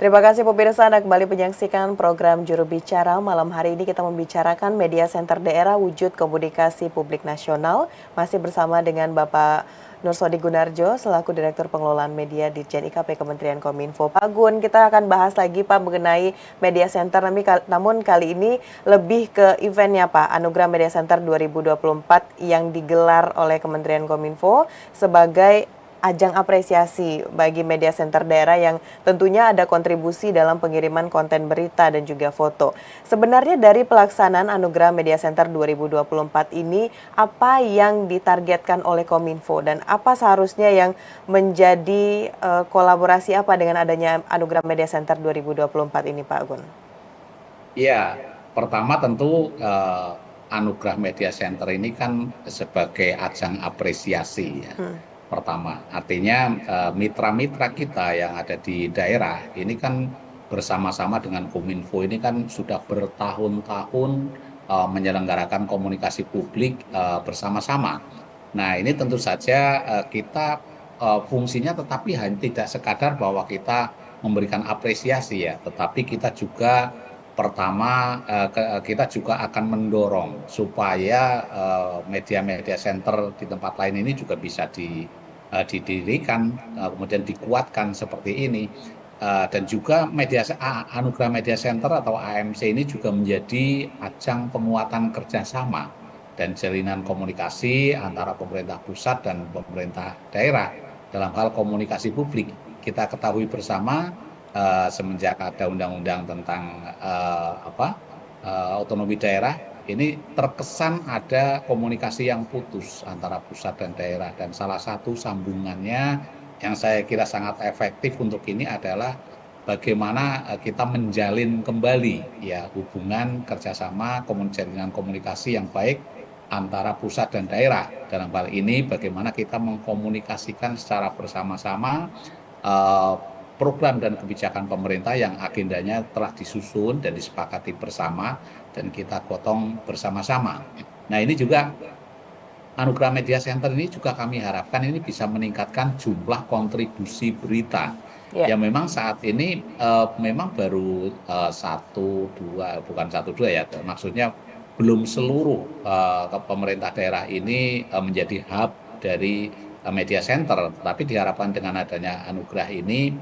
Terima kasih pemirsa, Anda kembali menyaksikan program Juru Bicara. Malam hari ini kita membicarakan media center daerah wujud komunikasi publik nasional. Masih bersama dengan Bapak Nursodi Gunarjo selaku Direktur Pengelolaan Media Ditjen IKP Kementerian Kominfo. Pak Gun, kita akan bahas lagi Pak mengenai media center, namun kali ini lebih ke eventnya Pak, Anugerah Media Center 2024 yang digelar oleh Kementerian Kominfo sebagai ajang apresiasi bagi media center daerah yang tentunya ada kontribusi dalam pengiriman konten berita dan juga foto. Sebenarnya dari pelaksanaan Anugerah Media Center 2024 ini, apa yang ditargetkan oleh Kominfo dan apa seharusnya yang menjadi kolaborasi apa dengan adanya Anugerah Media Center 2024 ini, Pak Gun? Ya, pertama tentu Anugerah Media Center ini kan sebagai ajang apresiasi ya. Pertama, artinya mitra-mitra kita yang ada di daerah ini kan bersama-sama dengan Kominfo ini kan sudah bertahun-tahun menyelenggarakan komunikasi publik bersama-sama. Nah, ini tentu saja kita fungsinya tetapi hanya tidak sekadar bahwa kita memberikan apresiasi ya, tetapi kita juga pertama kita juga akan mendorong supaya media-media center di tempat lain ini juga bisa didirikan, kemudian dikuatkan seperti ini. Dan juga Anugerah Media Center atau AMC ini juga menjadi ajang penguatan kerjasama dan jalinan komunikasi antara pemerintah pusat dan pemerintah daerah dalam hal komunikasi publik. Kita ketahui bersama semenjak ada undang-undang tentang otonomi daerah, ini terkesan ada komunikasi yang putus antara pusat dan daerah, dan salah satu sambungannya yang saya kira sangat efektif untuk ini adalah bagaimana kita menjalin kembali ya hubungan kerjasama jalinan komunikasi yang baik antara pusat dan daerah. Dalam hal ini bagaimana kita mengkomunikasikan secara bersama-sama program dan kebijakan pemerintah yang agendanya telah disusun dan disepakati bersama dan kita gotong bersama-sama. Nah, ini juga Anugerah Media Center ini juga kami harapkan ini bisa meningkatkan jumlah kontribusi berita. Yang memang saat ini memang baru bukan satu dua ya, maksudnya belum seluruh pemerintah daerah ini menjadi hub dari media center, tapi diharapkan dengan adanya anugerah ini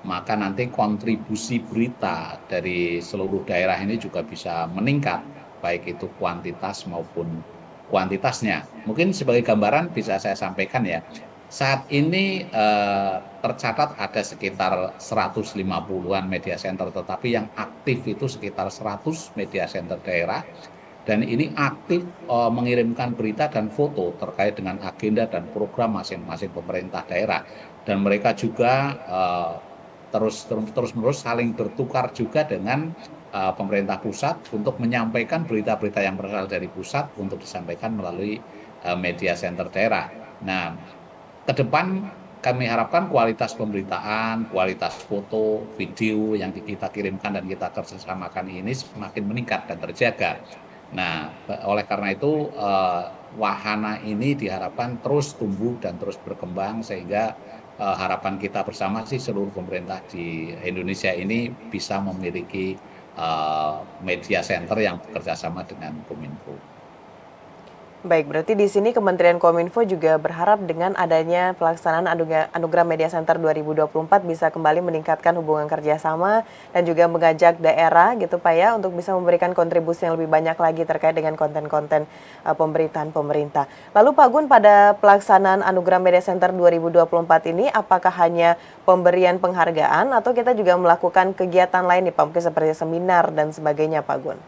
maka nanti kontribusi berita dari seluruh daerah ini juga bisa meningkat, baik itu kuantitas maupun kuantitasnya. Mungkin sebagai gambaran bisa saya sampaikan ya, saat ini tercatat ada sekitar 150-an media center, tetapi yang aktif itu sekitar 100 media center daerah, dan ini aktif mengirimkan berita dan foto terkait dengan agenda dan program masing-masing pemerintah daerah. Dan mereka juga terus-menerus saling bertukar juga dengan pemerintah pusat untuk menyampaikan berita-berita yang berasal dari pusat untuk disampaikan melalui media center daerah. Nah, ke depan kami harapkan kualitas pemberitaan, kualitas foto, video yang kita kirimkan dan kita kerjasamakan ini semakin meningkat dan terjaga. Nah, oleh karena itu wahana ini diharapkan terus tumbuh dan terus berkembang sehingga harapan kita bersama sih seluruh pemerintah di Indonesia ini bisa memiliki media center yang bekerja sama dengan Kominfo. Baik, berarti di sini Kementerian Kominfo juga berharap dengan adanya pelaksanaan Anugerah Media Center 2024 bisa kembali meningkatkan hubungan kerjasama dan juga mengajak daerah gitu Pak ya untuk bisa memberikan kontribusi yang lebih banyak lagi terkait dengan konten-konten pemberitaan pemerintah. Lalu Pak Gun, pada pelaksanaan Anugerah Media Center 2024 ini apakah hanya pemberian penghargaan atau kita juga melakukan kegiatan lain nih Pak, mungkin seperti seminar dan sebagainya Pak Gun?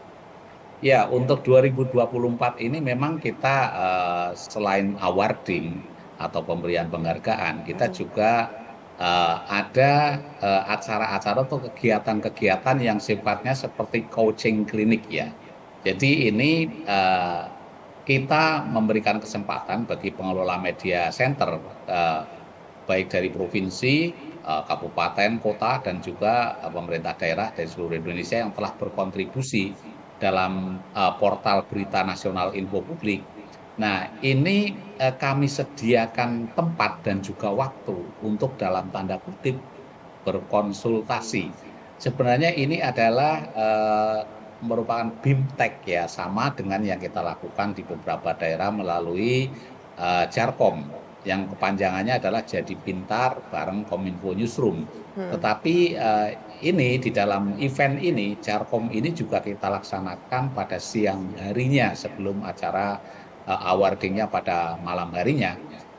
Ya, untuk 2024 ini memang kita selain awarding atau pemberian penghargaan, kita juga ada acara-acara atau kegiatan-kegiatan yang sifatnya seperti coaching klinik ya. Jadi ini kita memberikan kesempatan bagi pengelola media center baik dari provinsi, kabupaten, kota, dan juga pemerintah daerah dari seluruh Indonesia yang telah berkontribusi dalam portal berita nasional info publik. Nah, ini kami sediakan tempat dan juga waktu untuk dalam tanda kutip berkonsultasi Sebenarnya ini adalah merupakan BIMTEK ya, sama dengan yang kita lakukan di beberapa daerah melalui Jarkom, yang kepanjangannya adalah Jadi Pintar bareng Kominfo Newsroom. Hmm. Tetapi ini di dalam event ini, Jarkom ini juga kita laksanakan pada siang harinya sebelum acara awarding-nya pada malam harinya.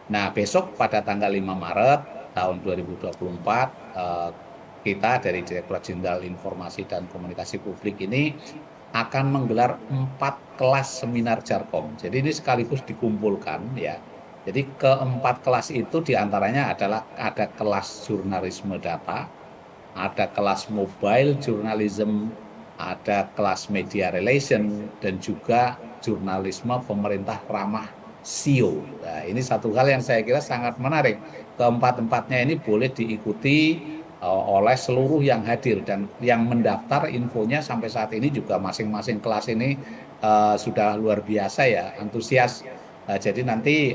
Nah, besok pada tanggal 5 Maret tahun 2024, kita dari Direktorat Jenderal Informasi dan Komunikasi Publik ini akan menggelar 4 kelas seminar Jarkom. Jadi ini sekaligus dikumpulkan ya. Jadi keempat kelas itu diantaranya adalah ada kelas jurnalisme data, ada kelas mobile journalism, ada kelas media relation, dan juga jurnalisme pemerintah ramah SEO. Nah, ini satu hal yang saya kira sangat menarik. Keempat-empatnya ini boleh diikuti oleh seluruh yang hadir, dan yang mendaftar infonya sampai saat ini juga masing-masing kelas ini sudah luar biasa ya, antusias. Jadi nanti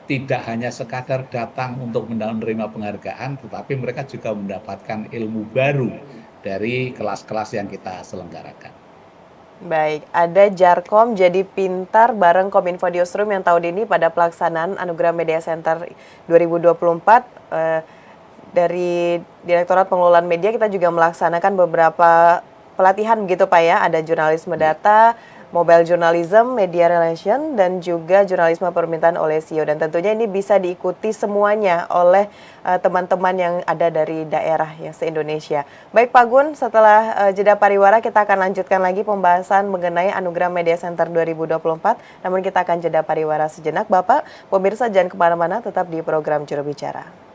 tidak hanya sekadar datang untuk menerima penghargaan, tetapi mereka juga mendapatkan ilmu baru dari kelas-kelas yang kita selenggarakan. Baik, ada Jarkom Jadi Pintar bareng Kominfo Newsroom yang tahun ini pada pelaksanaan Anugerah Media Center 2024 dari Direktorat Pengelolaan Media kita juga melaksanakan beberapa pelatihan begitu Pak ya, ada jurnalisme data, mobile journalism, media relation, dan juga jurnalisme permintaan oleh SEO. Dan tentunya ini bisa diikuti semuanya oleh teman-teman yang ada dari daerah ya se-Indonesia. Baik Pak Gun, setelah jeda pariwara kita akan lanjutkan lagi pembahasan mengenai Anugerah Media Center 2024. Namun kita akan jeda pariwara sejenak. Bapak, pemirsa jangan kemana-mana, tetap di program Juru Bicara.